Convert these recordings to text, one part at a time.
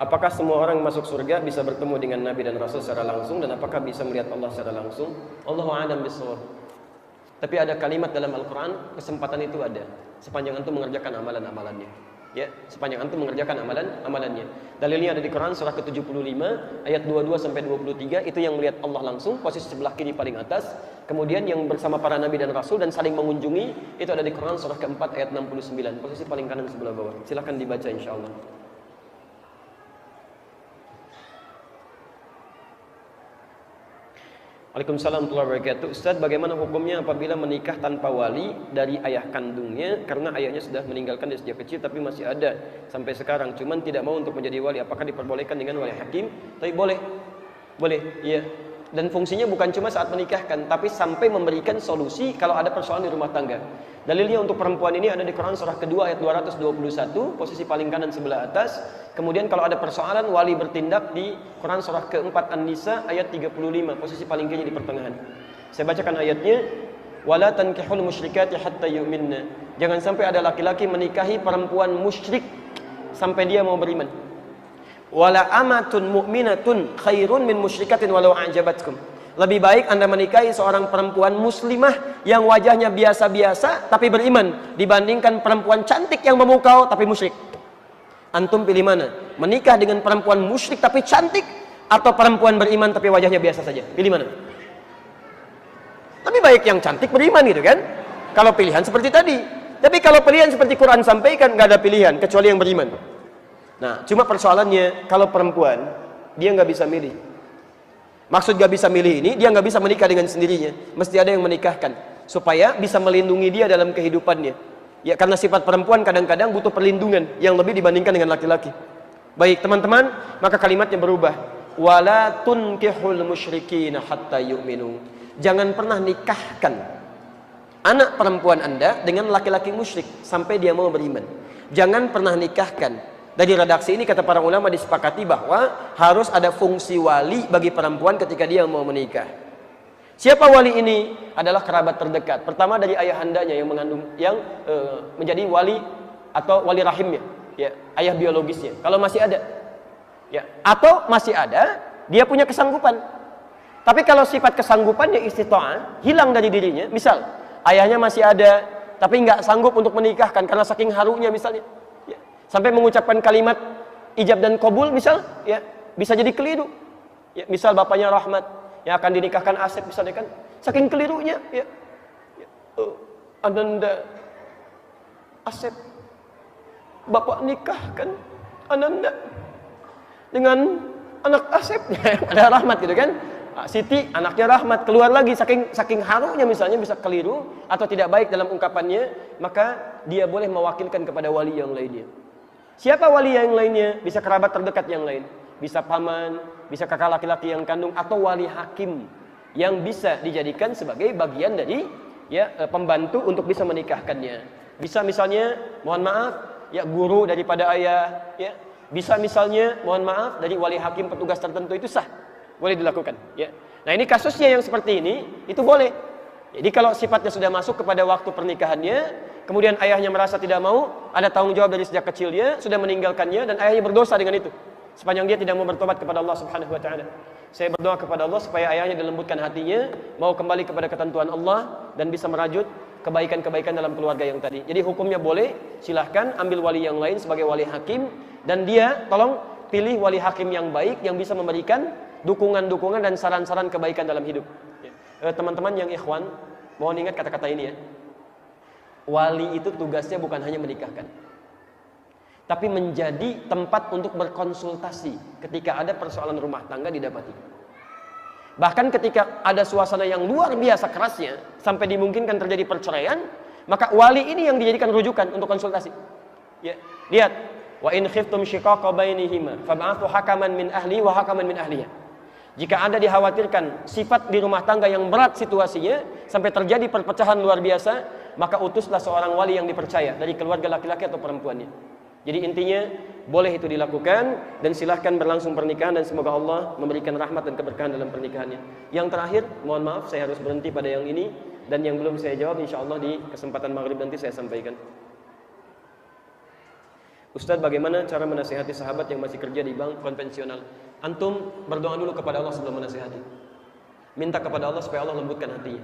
Apakah semua orang masuk surga bisa bertemu dengan Nabi dan Rasul secara langsung, dan apakah bisa melihat Allah secara langsung? Allahu a'lam bishawab. Tapi ada kalimat dalam Al-Quran, kesempatan itu ada sepanjang antum mengerjakan amalan-amalannya. Ya, sepanjang antum mengerjakan amalannya. Dalilnya ada di Quran surah ke-75 ayat 22 sampai 23, itu yang melihat Allah langsung, posisi sebelah kiri paling atas. Kemudian yang bersama para nabi dan rasul dan saling mengunjungi, itu ada di Quran surah ke-4 ayat 69, posisi paling kanan sebelah bawah. Silakan dibaca insyaallah. Waalaikumsalam warahmatullahi wabarakatuh. Ustaz, bagaimana hukumnya apabila menikah tanpa wali dari ayah kandungnya karena ayahnya sudah meninggalkan dia sejak kecil tapi masih ada sampai sekarang, cuman tidak mau untuk menjadi wali, apakah diperbolehkan dengan wali hakim? Tapi boleh, iya. Dan fungsinya bukan cuma saat menikahkan, tapi sampai memberikan solusi kalau ada persoalan di rumah tangga. Dalilnya untuk perempuan ini ada di Quran surah kedua ayat 221, posisi paling kanan sebelah atas. Kemudian kalau ada persoalan, wali bertindak di Quran surah keempat An-Nisa ayat 35, posisi paling kiri di pertengahan. Saya bacakan ayatnya. Wala tankihul musyrikati hatta yu'minna. Jangan sampai ada laki-laki menikahi perempuan musyrik sampai dia mau beriman. Wala amatun mu'minatun khairun min musyrikatin walau a'jabatkum. Lebih baik Anda menikahi seorang perempuan muslimah yang wajahnya biasa-biasa tapi beriman dibandingkan perempuan cantik yang memukau tapi musyrik. Antum pilih mana? Menikah dengan perempuan musyrik tapi cantik, atau perempuan beriman tapi wajahnya biasa saja? Pilih mana? Lebih baik yang cantik beriman gitu kan? Kalau pilihan seperti tadi. Tapi kalau pilihan seperti Quran sampaikan, nggak ada pilihan kecuali yang beriman. Nah, cuma persoalannya kalau perempuan dia nggak bisa milih. Maksud nggak bisa milih ini, dia nggak bisa menikah dengan sendirinya. Mesti ada yang menikahkan supaya bisa melindungi dia dalam kehidupannya. Ya, karena sifat perempuan kadang-kadang butuh perlindungan yang lebih dibandingkan dengan laki-laki. Baik teman-teman, maka kalimatnya berubah. Wala tunkihul musyrikina hatta yu'minu. Jangan pernah nikahkan anak perempuan Anda dengan laki-laki musyrik sampai dia mau beriman. Jangan pernah nikahkan. Dari redaksi ini kata para ulama disepakati bahwa harus ada fungsi wali bagi perempuan ketika dia mau menikah. Siapa wali ini? Adalah kerabat terdekat. Pertama dari ayahandanya yang mengandung, yang menjadi wali atau wali rahimnya, ya, ayah biologisnya. Kalau masih ada, ya, atau masih ada, dia punya kesanggupan. Tapi kalau sifat kesanggupannya istita'ah hilang dari dirinya, misal ayahnya masih ada, tapi nggak sanggup untuk menikahkan karena saking harunya misalnya. Sampai mengucapkan kalimat ijab dan qabul misal, ya, bisa jadi keliru. Ya, misal bapaknya Rahmat yang akan dinikahkan Asep misalnya kan, saking kelirunya, ya, Ananda Asep, bapak nikahkan Ananda dengan anak Asep, ada Rahmat gitu kan. Siti anaknya Rahmat, keluar lagi saking harunya misalnya bisa keliru atau tidak baik dalam ungkapannya, maka dia boleh mewakilkan kepada wali yang lainnya. Siapa wali yang lainnya? Bisa kerabat terdekat yang lain, bisa paman, bisa kakak laki-laki yang kandung, atau wali hakim yang bisa dijadikan sebagai bagian dari, ya, pembantu untuk bisa menikahkannya. Bisa misalnya, mohon maaf, ya, guru daripada ayah, ya. Bisa misalnya, mohon maaf, dari wali hakim petugas tertentu, itu sah, boleh dilakukan, ya. Nah, ini kasusnya yang seperti ini, itu boleh. Jadi kalau sifatnya sudah masuk kepada waktu pernikahannya, kemudian ayahnya merasa tidak mau, ada tanggung jawab dari sejak kecilnya, sudah meninggalkannya, dan ayahnya berdosa dengan itu, sepanjang dia tidak mau bertobat kepada Allah Subhanahu wa Ta'ala. Saya berdoa kepada Allah supaya ayahnya dilembutkan hatinya, mau kembali kepada ketentuan Allah, dan bisa merajut kebaikan-kebaikan dalam keluarga yang tadi. Jadi hukumnya boleh, silahkan ambil wali yang lain sebagai wali hakim, dan dia tolong pilih wali hakim yang baik, yang bisa memberikan dukungan-dukungan dan saran-saran kebaikan dalam hidup. Teman-teman yang ikhwan, mohon ingat kata-kata ini ya. Wali itu tugasnya bukan hanya menikahkan, tapi menjadi tempat untuk berkonsultasi ketika ada persoalan rumah tangga didapati. Bahkan ketika ada suasana yang luar biasa kerasnya sampai dimungkinkan terjadi perceraian, maka wali ini yang dijadikan rujukan untuk konsultasi. Ya, lihat, wa in khiftum shiqaqa bainihima fab'athu hakaman min ahli wa hakaman min ahliha. Jika Anda dikhawatirkan sifat di rumah tangga yang berat situasinya sampai terjadi perpecahan luar biasa, maka utuslah seorang wali yang dipercaya dari keluarga laki-laki atau perempuannya. Jadi intinya boleh itu dilakukan, dan silahkan berlangsung pernikahan, dan semoga Allah memberikan rahmat dan keberkahan dalam pernikahannya. Yang terakhir, mohon maaf saya harus berhenti pada yang ini, dan yang belum saya jawab insya Allah di kesempatan maghrib nanti saya sampaikan. Ustadz, bagaimana cara menasihati sahabat yang masih kerja di bank konvensional? Antum berdoa dulu kepada Allah sebelum menasihati. Minta kepada Allah supaya Allah lembutkan hatinya.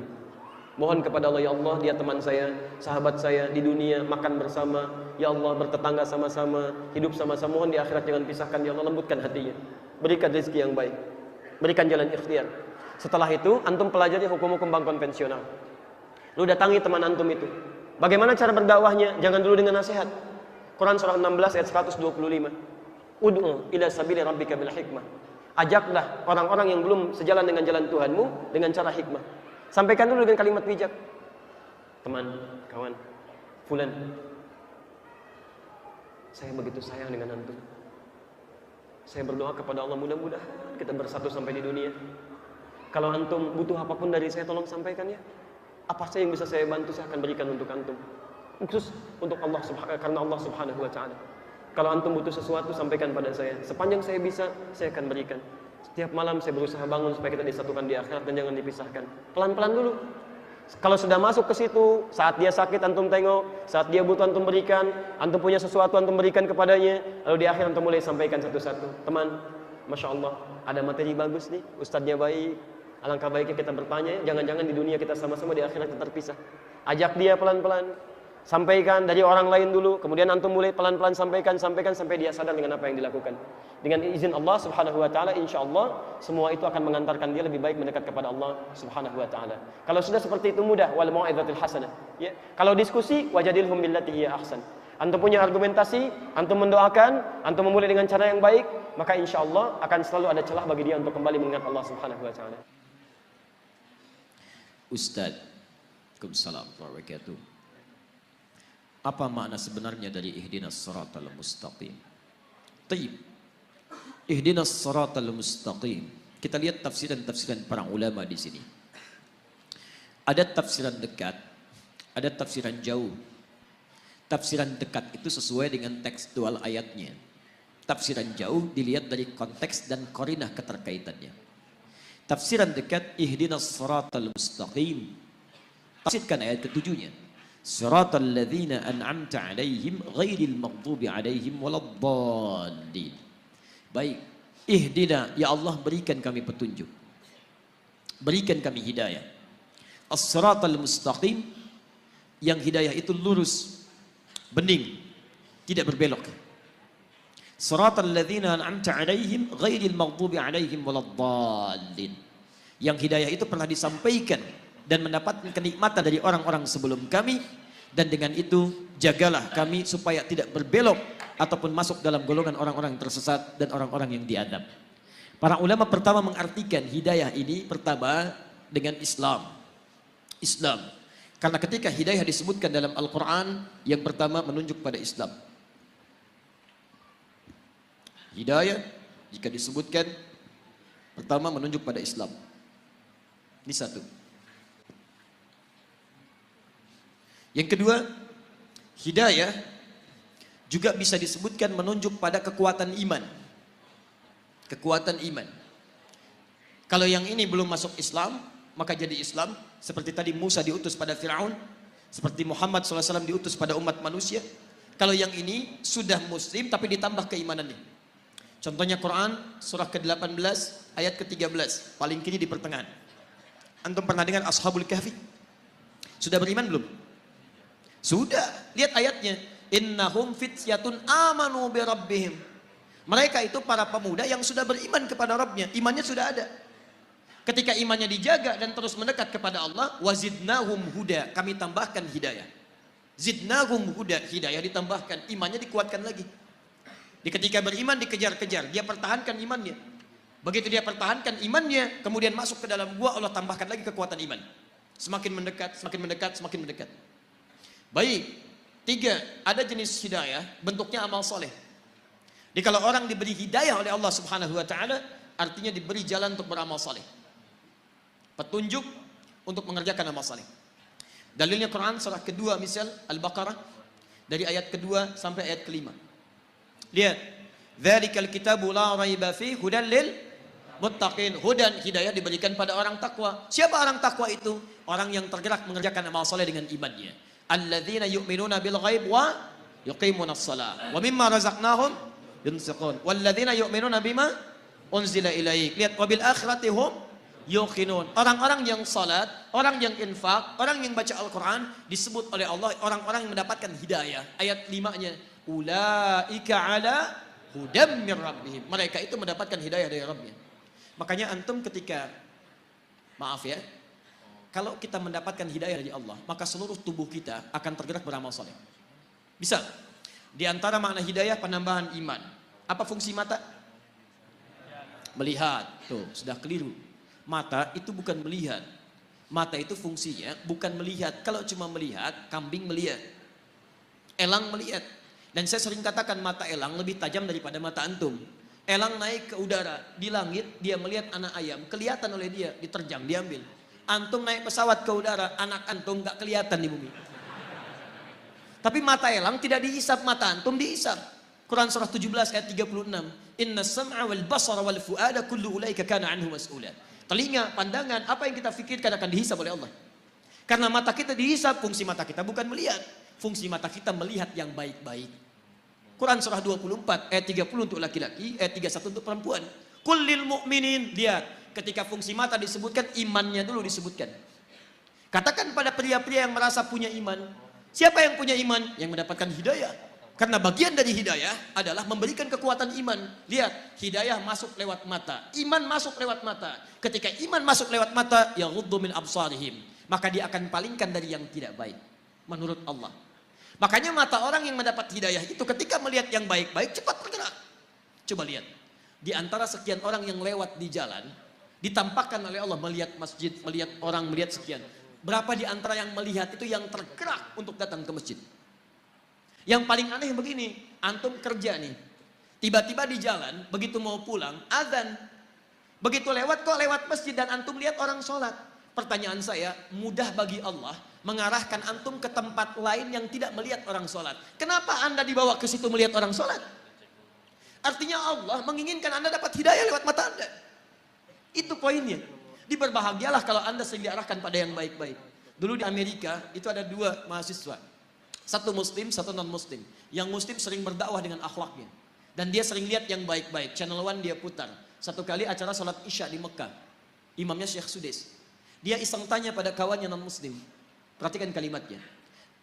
Mohon kepada Allah, ya Allah, dia teman saya, sahabat saya di dunia, makan bersama, ya Allah, bertetangga sama-sama, hidup sama-sama. Mohon di akhirat jangan pisahkan, ya Allah, lembutkan hatinya. Berikan rezeki yang baik, berikan jalan ikhtiar. Setelah itu, antum pelajari hukum-hukum bank konvensional. Lu datangi teman antum itu. Bagaimana cara berdakwahnya? Jangan dulu dengan nasihat. Quran surah 16 ayat 125. Ud'u ila sabili rabbika bil hikmah. Ajaklah orang-orang yang belum sejalan dengan jalan Tuhanmu dengan cara hikmah. Sampaikan dulu dengan kalimat bijak. Teman, kawan, fulan, saya begitu sayang dengan antum. Saya berdoa kepada Allah, mudah-mudahan kita bersatu sampai di dunia. Kalau antum butuh apapun dari saya, tolong sampaikan ya. Apa saja yang bisa saya bantu, saya akan berikan untuk antum. Khusus untuk Allah, karena Allah Subhanahu wa Ta'ala. Kalau antum butuh sesuatu, sampaikan pada saya. Sepanjang saya bisa, saya akan berikan. Setiap malam saya berusaha bangun supaya kita disatukan di akhirat dan jangan dipisahkan. Pelan-pelan dulu. Kalau sudah masuk ke situ, saat dia sakit antum tengok, saat dia butuh antum berikan, antum punya sesuatu antum berikan kepadanya, lalu di akhir antum mulai sampaikan satu-satu. Teman, Masya Allah, ada materi bagus nih, ustadznya baik. Alangkah baiknya kita bertanya, jangan-jangan di dunia kita sama-sama, di akhirat kita terpisah. Ajak dia pelan-pelan. Sampaikan dari orang lain dulu, kemudian antum mulai pelan-pelan sampaikan sampai dia sadar dengan apa yang dilakukan. Dengan izin Allah Subhanahu wa Ta'ala, insya Allah semua itu akan mengantarkan dia lebih baik mendekat kepada Allah Subhanahu wa Ta'ala. Kalau sudah seperti itu mudah, wal mau'izatil hasanah. Ya. Kalau diskusi, wajadilhum billati hiya ahsan. Antum punya argumentasi, antum mendoakan, antum memulai dengan cara yang baik, maka insya Allah akan selalu ada celah bagi dia untuk kembali mengingat Allah Subhanahu wa Ta'ala. Ustaz, Waalaikumsalam warahmatullahi wabarakatuh. Apa makna sebenarnya dari ihdinas siratal mustaqim? Taib. Ihdinas siratal mustaqim. Kita lihat tafsiran-tafsiran para ulama di sini. Ada tafsiran dekat, ada tafsiran jauh. Tafsiran dekat itu sesuai dengan tekstual ayatnya. Tafsiran jauh dilihat dari konteks dan qarinah keterkaitannya. Tafsiran dekat, ihdinas siratal mustaqim. Tafsirkan ayat ketujuhnya. Siratal ladzina an'amta 'alaihim ghairil maghdubi 'alaihim waladdallin. Baik, ihdina, ya Allah berikan kami petunjuk. Berikan kami hidayah. As-siratal mustaqim, yang hidayah itu lurus, bening, tidak berbelok. Siratal ladzina an'amta 'alaihim ghairil maghdubi 'alaihim waladdallin. Yang hidayah itu pernah disampaikan dan mendapatkan kenikmatan dari orang-orang sebelum kami, dan dengan itu jagalah kami supaya tidak berbelok ataupun masuk dalam golongan orang-orang tersesat dan orang-orang yang diadab. Para ulama pertama mengartikan hidayah ini pertama dengan Islam. Islam. Karena ketika hidayah disebutkan dalam Al-Quran, yang pertama menunjuk pada Islam. Hidayah jika disebutkan pertama menunjuk pada Islam. Ini satu. Yang kedua, hidayah juga bisa disebutkan menunjuk pada kekuatan iman. Kekuatan iman. Kalau yang ini belum masuk Islam, maka jadi Islam. Seperti tadi Musa diutus pada Fir'aun, seperti Muhammad SAW diutus pada umat manusia. Kalau yang ini sudah muslim tapi ditambah keimanannya. Contohnya Quran surah ke-18 ayat ke-13, paling kiri di pertengahan. Antum pernah dengar Ashabul Kahfi? Sudah beriman belum? Sudah, lihat ayatnya. Innahum fityatun amanu bi rabbihim. Mereka itu para pemuda yang sudah beriman kepada Rabbnya. Imannya sudah ada. Ketika imannya dijaga dan terus mendekat kepada Allah, wazidnahum huda, kami tambahkan hidayah. Zidnahum huda, hidayah ditambahkan, imannya dikuatkan lagi. Di ketika beriman dikejar-kejar, dia pertahankan imannya. Begitu dia pertahankan imannya, kemudian masuk ke dalam gua, Allah tambahkan lagi kekuatan iman. Semakin mendekat, semakin mendekat, semakin mendekat. Baik, tiga, ada jenis hidayah, bentuknya amal soleh. Jadi kalau orang diberi hidayah oleh Allah Subhanahu wa Ta'ala, artinya diberi jalan untuk beramal soleh, petunjuk untuk mengerjakan amal soleh. Dalilnya Quran surah kedua, misal Al-Baqarah, dari ayat kedua sampai ayat kelima. Lihat, dzalikal kitabu la raiba fihi hudan lil muttaqin. Hudan, hidayah diberikan pada orang takwa. Siapa orang takwa itu? Orang yang tergerak mengerjakan amal soleh dengan imannya. Alladzina yu'minuna bil ghaib wa yuqimunas shalah wa mimma razaqnahum yunfiqun walladzina yu'minuna bima unzila ilaik. Lihat, wabil akhirati hum yuqinun. Orang-orang yang salat, orang yang infak, orang yang baca Al-Quran disebut oleh Allah orang-orang yang mendapatkan hidayah. Ayat 5-nya, ulaika ala hudam mir rabbihim. Mereka itu mendapatkan hidayah dari Rabbnya. Makanya antum ketika, maaf ya, kalau kita mendapatkan hidayah dari Allah, maka seluruh tubuh kita akan tergerak beramal saleh. Bisa. Di antara makna hidayah penambahan iman. Apa fungsi mata? Melihat. Tuh, sudah keliru. Mata itu bukan melihat. Mata itu fungsinya bukan melihat. Kalau cuma melihat, kambing melihat. Elang melihat. Dan saya sering katakan mata elang lebih tajam daripada mata antum. Elang naik ke udara, di langit dia melihat anak ayam, kelihatan oleh dia, diterjang, diambil. Antum naik pesawat ke udara, anak antum gak kelihatan di bumi. Tapi mata elang tidak dihisap, mata antum dihisap. Quran surah 17 ayat 36. Inna sam'a wal basara wal fu'ada kullu ulaika kana anhu mas'ula. Telinga, pandangan, apa yang kita fikirkan akan dihisap oleh Allah. Karena mata kita dihisap, fungsi mata kita bukan melihat. Fungsi mata kita melihat yang baik-baik. Quran surah 24 ayat 30 untuk laki-laki, ayat 31 untuk perempuan. Kullil mu'minin, lihat, ketika fungsi mata disebutkan, imannya dulu disebutkan. Katakan pada pria-pria yang merasa punya iman, siapa yang punya iman? Yang mendapatkan hidayah. Karena bagian dari hidayah adalah memberikan kekuatan iman. Lihat, hidayah masuk lewat mata, iman masuk lewat mata. Ketika iman masuk lewat mata, yaghuddu min absarihim, maka dia akan palingkan dari yang tidak baik menurut Allah. Makanya mata orang yang mendapat hidayah itu ketika melihat yang baik-baik cepat bergerak. Coba lihat, di antara sekian orang yang lewat di jalan, ditampakkan oleh Allah melihat masjid, melihat orang, melihat sekian. Berapa di antara yang melihat itu yang tergerak untuk datang ke masjid? Yang paling aneh begini, antum kerja nih, tiba-tiba di jalan, begitu mau pulang, azan. Begitu lewat, kok lewat masjid dan antum lihat orang sholat. Pertanyaan saya, mudah bagi Allah mengarahkan antum ke tempat lain yang tidak melihat orang sholat. Kenapa anda dibawa ke situ melihat orang sholat? Artinya Allah menginginkan anda dapat hidayah lewat mata anda. Itu poinnya. Diberbahagialah kalau anda sering diarahkan pada yang baik-baik. Dulu di Amerika itu ada 2 mahasiswa. Satu muslim, satu non muslim. Yang muslim sering berdakwah dengan akhlaknya. Dan dia sering lihat yang baik-baik. Channel One dia putar. Satu kali acara sholat isya di Mekah. Imamnya Syekh Sudes. Dia iseng tanya pada kawannya non muslim. Perhatikan kalimatnya.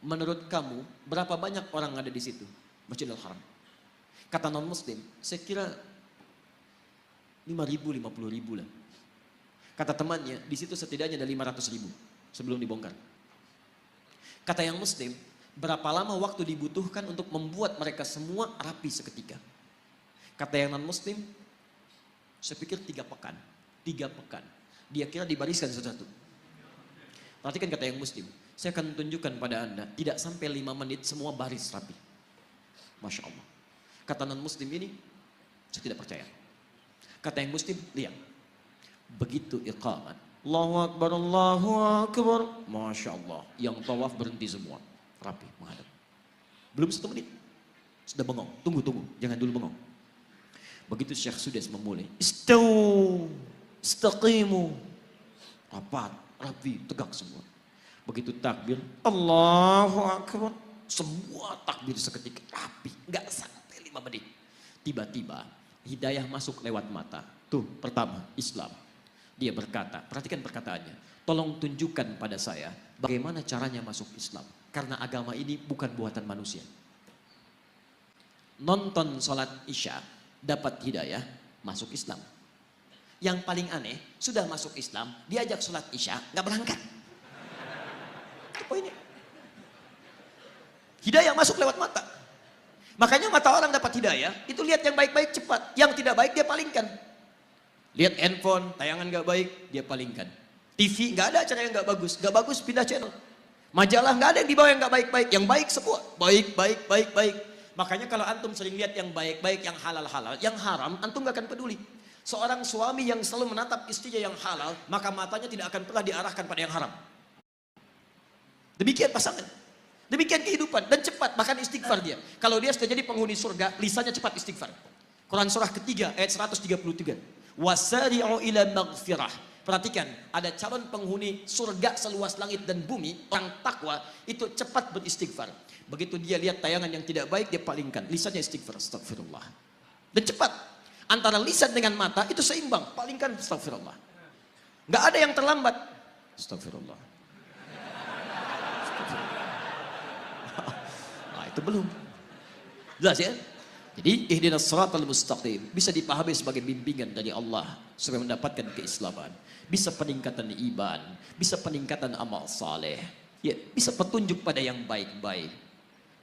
Menurut kamu berapa banyak orang ada di situ? Masjidil Haram. Kata non muslim, saya kira 5.000, 50.000 lah. Kata temannya, di situ setidaknya ada 500.000 sebelum dibongkar. Kata yang muslim, berapa lama waktu dibutuhkan untuk membuat mereka semua rapi seketika? Kata yang non muslim, saya pikir 3 pekan. 3 pekan. Dia kira dibariskan satu-satu. Perhatikan kata yang muslim, saya akan tunjukkan pada anda, tidak sampai 5 menit semua baris rapi. Masya Allah. Kata non muslim ini, saya tidak percaya. Kata yang muslim, lihat. Begitu iqamat, Allahu Akbar, Allahu Akbar, Masya Allah, yang tawaf berhenti semua, rapi menghadap. Belum 1 menit, sudah bengong, tunggu, jangan dulu bengong. Begitu Syekh Sudes memulai, istawu, istaqimu, rapat, rapi, tegak semua. Begitu takbir, Allahu Akbar, semua takbir seketika, rapi, nggak sampai 5 menit. Tiba-tiba hidayah masuk lewat mata. Tuh, pertama, Islam. Dia berkata, perhatikan perkataannya, tolong tunjukkan pada saya bagaimana caranya masuk Islam. Karena agama ini bukan buatan manusia. Nonton sholat isya, dapat hidayah, masuk Islam. Yang paling aneh, sudah masuk Islam, diajak sholat isya, gak berangkat. Itu poinnya. Hidayah masuk lewat mata. Makanya mata orang dapat hidayah, itu lihat yang baik-baik cepat. Yang tidak baik dia palingkan. Lihat handphone, tayangan gak baik, dia palingkan. TV, gak ada acara yang gak bagus. Gak bagus, pindah channel. Majalah, gak ada yang dibawa yang gak baik-baik. Yang baik semua. Baik. Makanya kalau antum sering lihat yang baik-baik, yang halal-halal, yang haram, antum gak akan peduli. Seorang suami yang selalu menatap istrinya yang halal, maka matanya tidak akan pernah diarahkan pada yang haram. Demikian pasangan. Demikian kehidupan. Dan cepat, bahkan istighfar dia. Kalau dia sudah jadi penghuni surga, lisannya cepat istighfar. Quran surah ketiga, ayat 133. Wasari'u ila maghfirah Perhatikan, ada calon penghuni surga seluas langit dan bumi, orang takwa itu cepat beristighfar. Begitu dia lihat tayangan yang tidak baik, dia palingkan, lisannya istighfar, astagfirullah. Dan cepat, antara lisan dengan mata itu seimbang, palingkan, astagfirullah. Nggak ada yang terlambat, astagfirullah. Nah, itu belum. Jelas ya? Jadi ihdinas siratal mustaqim bisa dipahami sebagai bimbingan dari Allah supaya mendapatkan keislaman, bisa peningkatan iman, bisa peningkatan amal saleh, ya, bisa petunjuk pada yang baik-baik.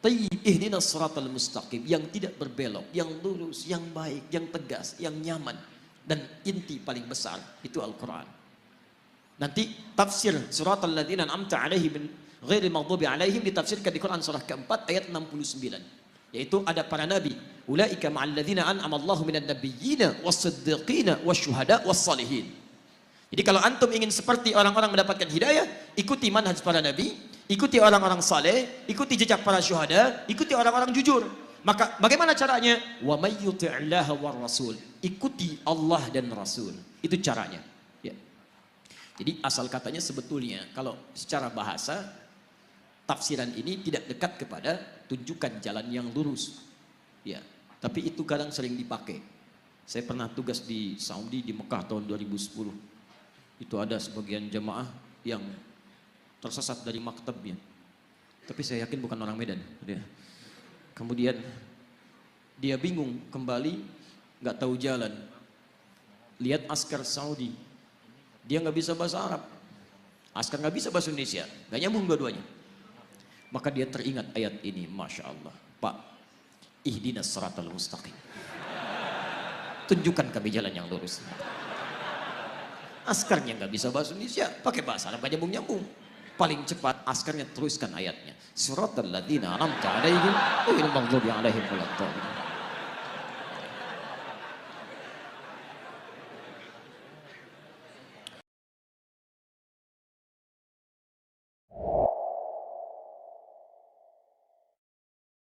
Tayyib ihdinas siratal mustaqim, yang tidak berbelok, yang lurus, yang baik, yang tegas, yang nyaman, dan inti paling besar itu Al-Qur'an. Nanti tafsir siratal ladzina an'amta 'alaihim ghairil maghdubi 'alaihim ditafsirkan di Quran surah keempat ayat 69. Yaitu ada para nabi, ulaika ma'al ladzina an'ama Allahu minan nabiyyina was-siddiqina wasyuhada was-salihin. Jadi kalau antum ingin seperti orang-orang mendapatkan hidayah, ikuti manhaj para nabi, ikuti orang-orang saleh, ikuti jejak para syuhada, ikuti orang-orang jujur. Maka bagaimana caranya? Wa may yuti'illaha war rasul. Ikuti Allah dan Rasul. Itu caranya. Ya. Jadi asal katanya sebetulnya kalau secara bahasa tafsiran ini tidak dekat kepada tunjukkan jalan yang lurus. Ya, tapi itu kadang sering dipakai. Saya pernah tugas di Saudi, di Mekah tahun 2010. Itu ada sebagian jamaah yang tersesat dari maktabnya. Tapi saya yakin bukan orang Medan. Kemudian dia bingung kembali, nggak tahu jalan. Lihat askar Saudi, dia nggak bisa bahasa Arab. Askar nggak bisa bahasa Indonesia, nggak nyambung dua-duanya. Maka dia teringat ayat ini, Masya Allah. Pak, ihdinas siratal mustaqim. Tunjukkan kami jalan yang lurus. Askarnya nggak bisa bahasa Indonesia, pakai bahasa Arab nggak nyambung-nyambung. Paling cepat askarnya teruskan ayatnya. Siratal ladzina an'amta 'alaihim ghairil maghdubi 'alaihim waladdallin.